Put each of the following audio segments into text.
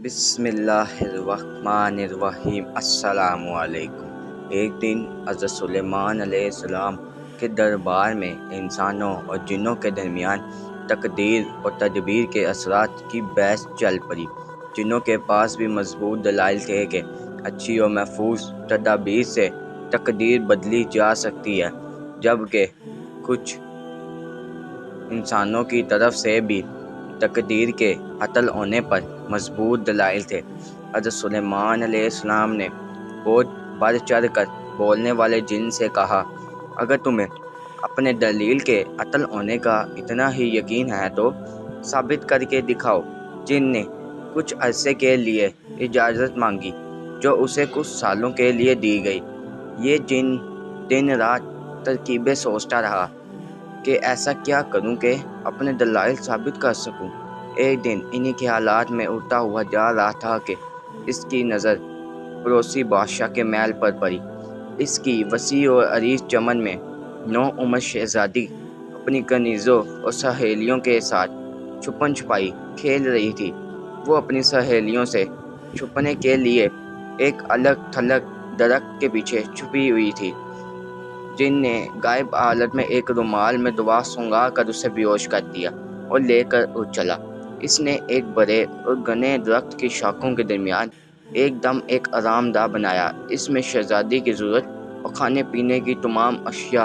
بسم اللہ الرحمن الرحیم۔ السلام علیکم۔ ایک دن حضرت سلیمان علیہ السلام کے دربار میں انسانوں اور جنوں کے درمیان تقدیر اور تدبیر کے اثرات کی بحث چل پڑی۔ جنوں کے پاس بھی مضبوط دلائل تھے کہ اچھی اور محفوظ تدابیر سے تقدیر بدلی جا سکتی ہے، جبکہ کچھ انسانوں کی طرف سے بھی تقدیر کے عطل ہونے پر مضبوط دلائل تھے۔ حضرت سلیمان علیہ السلام نے بہت بڑھ چڑھ کر بولنے والے جن سے کہا، اگر تمہیں اپنے دلیل کے عطل ہونے کا اتنا ہی یقین ہے تو ثابت کر کے دکھاؤ۔ جن نے کچھ عرصے کے لیے اجازت مانگی، جو اسے کچھ سالوں کے لیے دی گئی۔ یہ جن دن رات ترکیبیں سوچتا رہا کہ ایسا کیا کروں کہ اپنے دلائل ثابت کر سکوں۔ ایک دن انہی خیالات میں اڑتا ہوا جا رہا تھا کہ اس کی نظر پڑوسی بادشاہ کے محل پر پڑی۔ اس کی وسیع اور عریض چمن میں نوعمر شہزادی اپنی کنیزوں اور سہیلیوں کے ساتھ چھپن چھپائی کھیل رہی تھی۔ وہ اپنی سہیلیوں سے چھپنے کے لیے ایک الگ تھلگ درخت کے پیچھے چھپی ہوئی تھی۔ جن نے غائب حالت میں ایک رومال میں دوا سونگھا کر اسے بیہوش کر دیا اور لے کر اٹھ چلا۔ اس نے ایک بڑے اور گھنے درخت کی شاخوں کے درمیان ایک دم ایک آرام دہ بنایا۔ اس میں شہزادی کی ضرورت اور کھانے پینے کی تمام اشیاء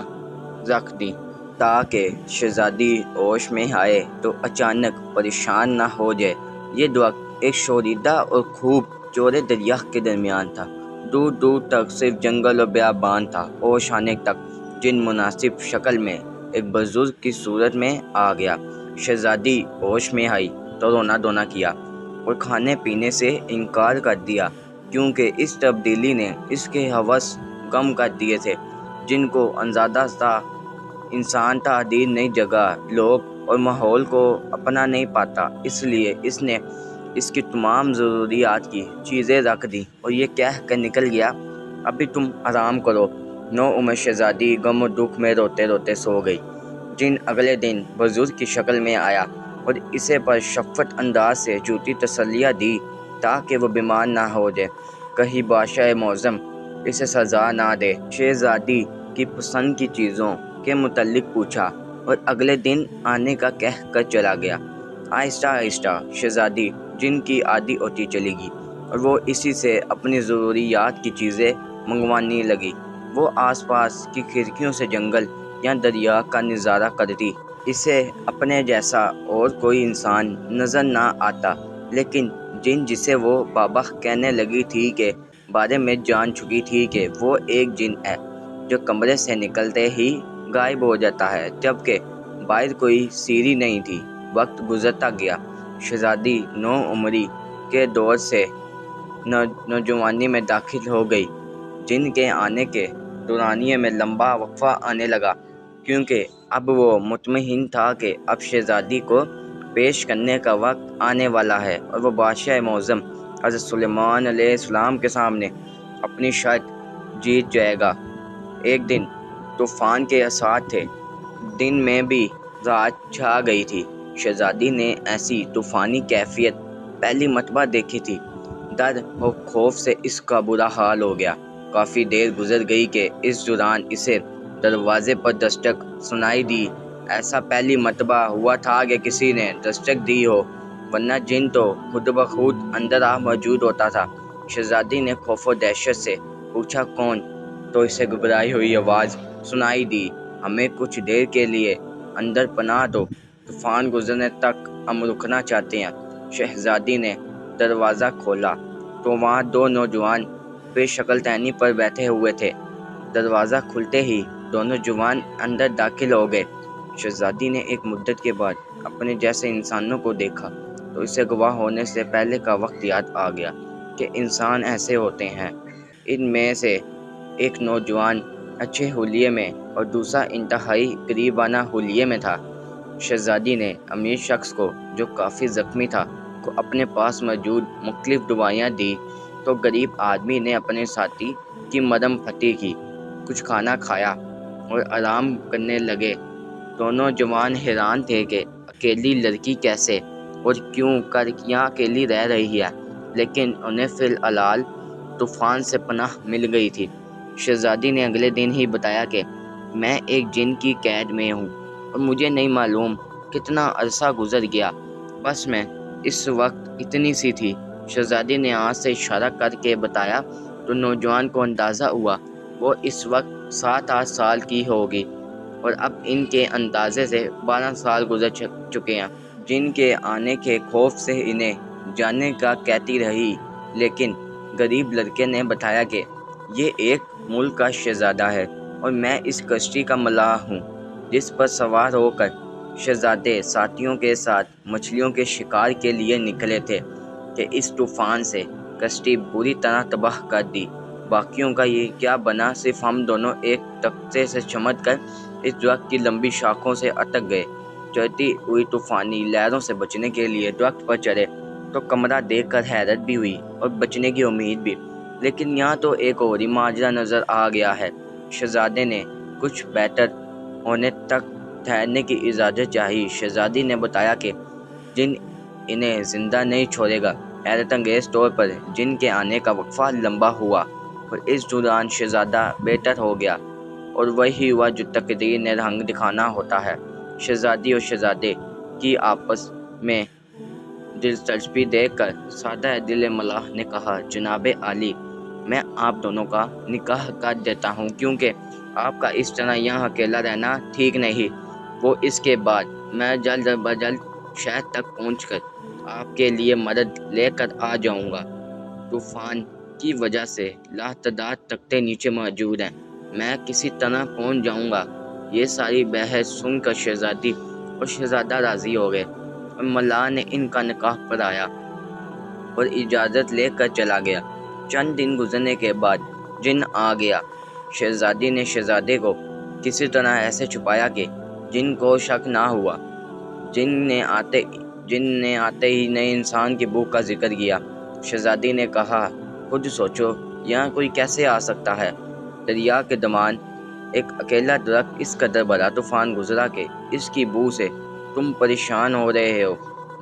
رکھ دی، تاکہ شہزادی ہوش میں آئے تو اچانک پریشان نہ ہو جائے۔ یہ درخت ایک شوریدہ اور خوب چوڑے دریا کے درمیان تھا۔ دور دور تک صرف جنگل اور بیابان تھا۔ ہوش آنے تک جن مناسب شکل میں ایک بزرگ کی صورت میں آ گیا۔ شہزادی ہوش میں آئی تو رونا دھونا کیا اور کھانے پینے سے انکار کر دیا، کیونکہ اس تبدیلی نے اس کے ہوس کم کر دیے تھے۔ جن کو اندازہ تھا انسان تعدیر نئی جگہ، لوگ اور ماحول کو اپنا نہیں پاتا، اس لیے اس نے اس کی تمام ضروریات کی چیزیں رکھ دی اور یہ کہہ کر نکل گیا، ابھی تم آرام کرو۔ نوعمر شہزادی غم و دکھ میں روتے روتے سو گئی۔ جن اگلے دن بزرگ کی شکل میں آیا اور اسے پر شفقت انداز سے جھوٹی تسلیاں دی تاکہ وہ بیمار نہ ہو جائے، کہیں بادشاہ معظم اسے سزا نہ دے۔ شہزادی کی پسند کی چیزوں کے متعلق پوچھا اور اگلے دن آنے کا کہہ کر چلا گیا۔ آہستہ آہستہ شہزادی جن کی عادی ہوتی چلی گئی اور وہ اسی سے اپنی ضروریات کی چیزیں منگوانے لگی۔ وہ آس پاس کی کھڑکیوں سے جنگل یا دریا کا نظارہ کرتی۔ اسے اپنے جیسا اور کوئی انسان نظر نہ آتا، لیکن جن جسے وہ بابا کہنے لگی تھی کے بارے میں جان چکی تھی کہ وہ ایک جن ہے جو کمرے سے نکلتے ہی غائب ہو جاتا ہے، جبکہ باہر کوئی سیڑھی نہیں تھی۔ وقت گزرتا گیا۔ شہزادی نوعمری کے دور سے نوجوانی میں داخل ہو گئی۔ جن کے آنے کے دورانیے میں لمبا وقفہ آنے لگا، کیونکہ اب وہ مطمئن تھا کہ اب شہزادی کو پیش کرنے کا وقت آنے والا ہے اور وہ بادشاہ معظم حضرت سلیمان علیہ السلام کے سامنے اپنی شرط جیت جائے گا۔ ایک دن طوفان کے آثار تھے۔ دن میں بھی رات چھا گئی تھی۔ شہزادی نے ایسی طوفانی کیفیت پہلی مرتبہ دیکھی تھی۔ ڈر اور خوف سے اس کا برا حال ہو گیا۔ کافی دیر گزر گئی کہ اس دوران اسے دروازے پر دستک سنائی دی۔ ایسا پہلی مرتبہ ہوا تھا کہ کسی نے دستک دی ہو، ورنہ جن تو خود بخود اندر آ موجود ہوتا تھا۔ شہزادی نے خوف و دہشت سے پوچھا کون؟ تو اسے گھبرائی ہوئی آواز سنائی دی، ہمیں کچھ دیر کے لیے اندر پناہ دو، طوفان گزرنے تک ہم رکنا چاہتے ہیں۔ شہزادی نے دروازہ کھولا تو وہاں دو نوجوان بے شکل ٹہنی پر بیٹھے ہوئے تھے۔ دروازہ کھلتے ہی دونوں جوان اندر داخل ہو گئے۔ شہزادی نے ایک مدت کے بعد اپنے جیسے انسانوں کو دیکھا تو اسے گواہ ہونے سے پہلے کا وقت یاد آ گیا کہ انسان ایسے ہوتے ہیں۔ ان میں سے ایک نوجوان اچھے حلیے میں اور دوسرا انتہائی غریبانہ حلیے میں تھا۔ شہزادی نے امیر شخص کو، جو کافی زخمی تھا، کو اپنے پاس موجود مختلف دوائیاں دی تو غریب آدمی نے اپنے ساتھی کی مرہم پٹی کی، کچھ کھانا کھایا اور آرام کرنے لگے۔ دونوں جوان حیران تھے کہ اکیلی لڑکی کیسے اور کیوں کر یہاں اکیلی رہ رہی ہے۔ لیکن انہیں فی الحال طوفان سے پناہ مل گئی تھی۔ شہزادی نے اگلے دن ہی بتایا کہ میں ایک جن کی قید میں ہوں اور مجھے نہیں معلوم کتنا عرصہ گزر گیا، بس میں اس وقت اتنی سی تھی۔ شہزادی نے ہاتھ سے اشارہ کر کے بتایا تو نوجوان کو اندازہ ہوا وہ اس وقت 7-8 سال کی ہوگی اور اب ان کے اندازے سے 12 سال گزر چکے ہیں۔ جن کے آنے کے خوف سے انہیں جانے کا کہتی رہی، لیکن غریب لڑکے نے بتایا کہ یہ ایک ملک کا شہزادہ ہے اور میں اس کشتی کا ملاح ہوں جس پر سوار ہو کر شہزادے ساتھیوں کے ساتھ مچھلیوں کے شکار کے لیے نکلے تھے کہ اس طوفان سے کشتی بری طرح تباہ کر دی۔ باقیوں کا یہ کیا بنا، صرف ہم دونوں ایک تختے سے چمٹ کر اس درخت کی لمبی شاخوں سے اٹک گئے۔ چڑھتی ہوئی طوفانی لہروں سے بچنے کے لیے درخت پر چڑھے تو کمرہ دیکھ کر حیرت بھی ہوئی اور بچنے کی امید بھی، لیکن یہاں تو ایک اور ہی ماجرا نظر آ گیا ہے۔ شہزادے نے کچھ بہتر ہونے تک ٹھہرنے کی اجازت چاہی۔ شہزادی نے بتایا کہ جن انہیں زندہ نہیں چھوڑے گا۔ حیرت انگیز طور پر جن کے آنے کا وقفہ لمبا ہوا اور اس دوران شہزادہ بہتر ہو گیا، اور وہی ہوا جو تقدیر نے رنگ دکھانا ہوتا ہے۔ شہزادی اور شہزادے کی آپس میں دلچسپی دیکھ کر سادہ دل ملاح نے کہا، جناب عالی، میں آپ دونوں کا نکاح کر دیتا ہوں، کیونکہ آپ کا اس طرح یہاں اکیلا رہنا ٹھیک نہیں۔ وہ اس کے بعد میں جلد بجلد شہر تک پہنچ کر آپ کے لیے مدد لے کر آ جاؤں گا۔ طوفان کی وجہ سے لاتعداد تختے نیچے موجود ہیں، میں کسی طرح پہنچ جاؤں گا۔ یہ ساری بحث سن کر شہزادی اور شہزادہ راضی ہو گئے اور ملاح نے ان کا نکاح پڑھایا اور اجازت لے کر چلا گیا۔ چند دن گزرنے کے بعد جن آ گیا۔ شہزادی نے شہزادے کو کسی طرح ایسے چھپایا کہ جن کو شک نہ ہوا۔ جن نے آتے ہی نئے انسان کی بھوک کا ذکر کیا۔ شہزادی نے کہا، خود سوچو یہاں کوئی کیسے آ سکتا ہے؟ دریا کے درمیان ایک اکیلا درخت، اس قدر بڑا طوفان گزرا کہ اس کی بو سے تم پریشان ہو رہے ہو۔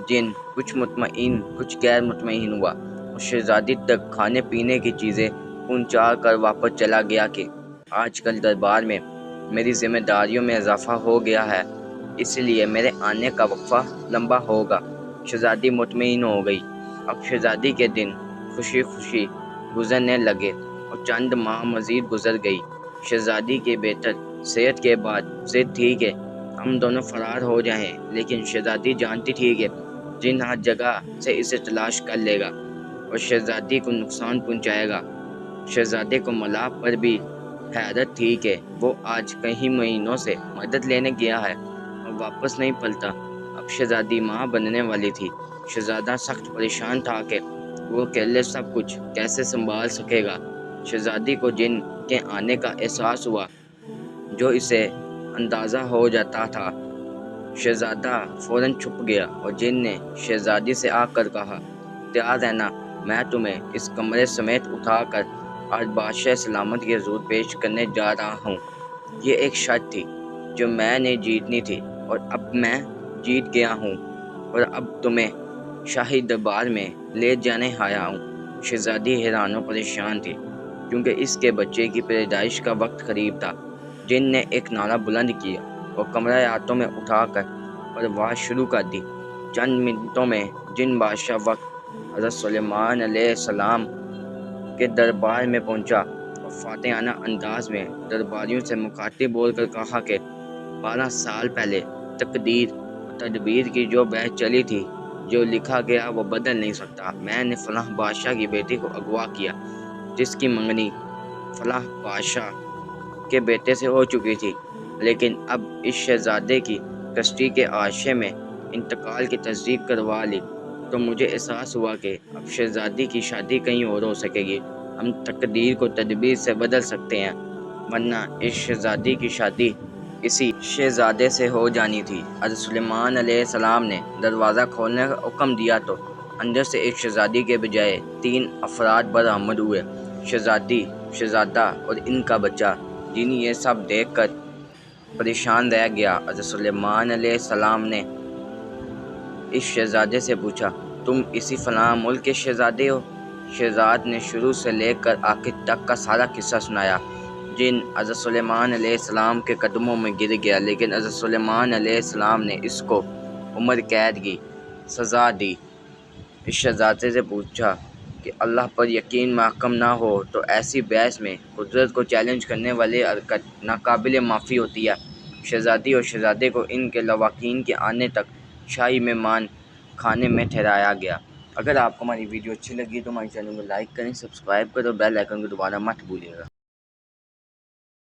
جن کچھ مطمئن کچھ غیر مطمئن ہوا اور شہزادی تک کھانے پینے کی چیزیں پہنچا کر واپس چلا گیا کہ آج کل دربار میں میری ذمہ داریوں میں اضافہ ہو گیا ہے، اس لیے میرے آنے کا وقفہ لمبا ہوگا۔ شہزادی مطمئن ہو گئی۔ اب شہزادی کے دن خوشی خوشی گزرنے لگے اور چند ماہ مزید گزر گئی۔ شہزادی کے بہتر صحت کے بعد ضد تھی کہ ہم دونوں فرار ہو جائیں، لیکن شہزادی جانتی تھی کہ جن ہر جگہ سے اسے تلاش کر لے گا اور شہزادی کو نقصان پہنچائے گا۔ شہزادے کو ملاح پر بھی حیرت تھی کہ وہ آج کئی مہینوں سے مدد لینے گیا ہے اور واپس نہیں پلٹا۔ اب شہزادی ماں بننے والی تھی۔ شہزادہ سخت پریشان تھا کہ وہ اکیلے سب کچھ کیسے سنبھال سکے گا۔ شہزادی کو جن کے آنے کا احساس ہوا جو اسے اندازہ ہو جاتا تھا۔ شہزادہ فوراً چھپ گیا اور جن نے شہزادی سے آ کر کہا، تیار رہنا، میں تمہیں اس کمرے سمیت اٹھا کر آج بادشاہ سلامت کی حضور پیش کرنے جا رہا ہوں۔ یہ ایک شرط تھی جو میں نے جیتنی تھی اور اب میں جیت گیا ہوں، اور اب تمہیں شاہی دربار میں لے جانے آیا ہوں۔ شہزادی حیران و پریشان تھی کیونکہ اس کے بچے کی پیدائش کا وقت قریب تھا۔ جن نے ایک نعرہ بلند کیا اور کمرہ ہاتھوں میں اٹھا کر پرواز شروع کر دی۔ چند منٹوں میں جن بادشاہ وقت حضرت سلیمان علیہ السلام کے دربار میں پہنچا اور فاتحانہ انداز میں درباریوں سے مخاطب بول کر کہا کہ 12 سال پہلے تقدیر اور تدبیر کی جو بحث چلی تھی، جو لکھا گیا وہ بدل نہیں سکتا۔ میں نے فلاں بادشاہ کی بیٹی کو اغوا کیا جس کی منگنی فلاں بادشاہ کے بیٹے سے ہو چکی تھی، لیکن اب اس شہزادے کی کشتی کے عرصے میں انتقال کی تصدیق کروا لی تو مجھے احساس ہوا کہ اب شہزادی کی شادی کہیں اور ہو سکے گی۔ ہم تقدیر کو تدبیر سے بدل سکتے ہیں، ورنہ اس شہزادی کی شادی اسی شہزادے سے ہو جانی تھی۔ حضرت سلیمان علیہ السلام نے دروازہ کھولنے کا حکم دیا تو اندر سے ایک شہزادی کے بجائے 3 افراد برآمد ہوئے، شہزادی، شہزادہ اور ان کا بچہ۔ جن یہ سب دیکھ کر پریشان رہ گیا۔ حضرت سلیمان علیہ السلام نے اس شہزادے سے پوچھا، تم اسی فلاں ملک کے شہزادے ہو؟ شہزاد نے شروع سے لے کر آخر تک کا سارا قصہ سنایا۔ جن حضرت سلیمان علیہ السلام کے قدموں میں گر گیا، لیکن حضرت سلیمان علیہ السلام نے اس کو عمر قید کی سزا دی۔ اس شہزادے سے پوچھا کہ اللہ پر یقین محکم نہ ہو تو ایسی بحث میں قدرت کو چیلنج کرنے والی حرکت ناقابل معافی ہوتی ہے۔ شہزادی اور شہزادے کو ان کے لواحقین کے آنے تک شاہی مہمان خانے میں ٹھہرایا گیا۔ اگر آپ کو ہماری ویڈیو اچھی لگی تو ہمارے چینل کو لائک کریں، سبسکرائب کریں اور بیل آئیکن کو دبانا مت بھولیے گا۔